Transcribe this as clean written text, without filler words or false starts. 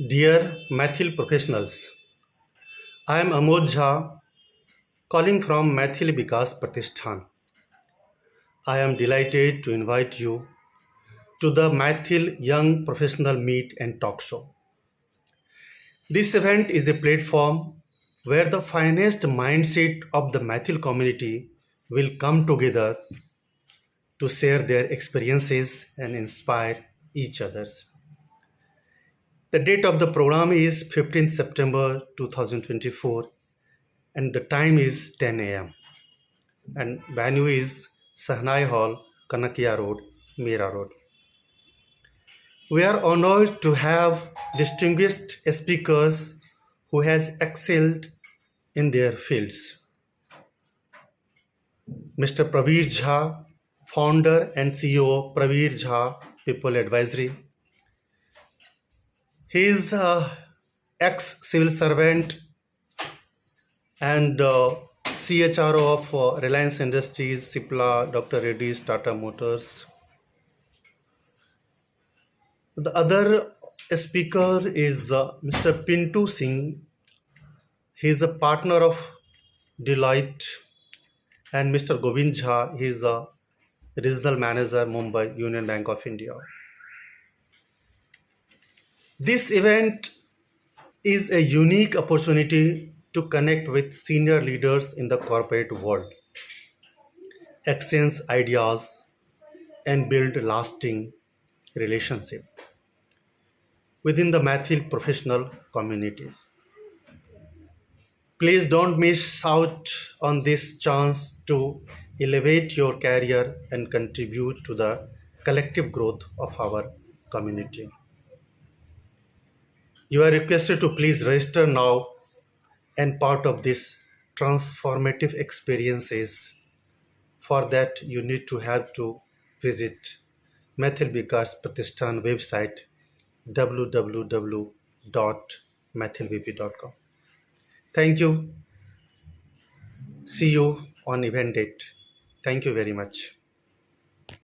Dear Maithili professionals, I am Amod Jha calling from Maithili Vikas Pratishthan. I am delighted to invite you to the Maithil Young Professional Meet and Talk Show. This event is a platform where the finest mindset of the Maithil community will come together to share their experiences and inspire each others. The date of the program is 15th September 2024 and the time is 10 a.m. and venue is Sahnai Hall, Kanakia Road, Mira Road. We are honored to have distinguished speakers who has excelled in their fields. Mr. Praveer Jha, founder and CEO Praveer Jha People Advisory. He is ex-civil servant and CHRO of Reliance Industries, Cipla, Dr. Reddy's, Tata Motors. The other speaker is Mr. Pintu Singh. He is a partner of Deloitte, and Mr. Govind Jha. He is a regional manager, Mumbai Union Bank of India. This event is a unique opportunity to connect with senior leaders in the corporate world, exchange ideas, and build lasting relationship within the Maithil professional communities. Please don't miss out on this chance to elevate your career and contribute to the collective growth of our community. You are requested to please register now and part of this transformative experiences. For that, you need to have to visit Maithil Vikas Pratishthan website www.maithilvp.com. Thank you. See you on event date. Thank you very much.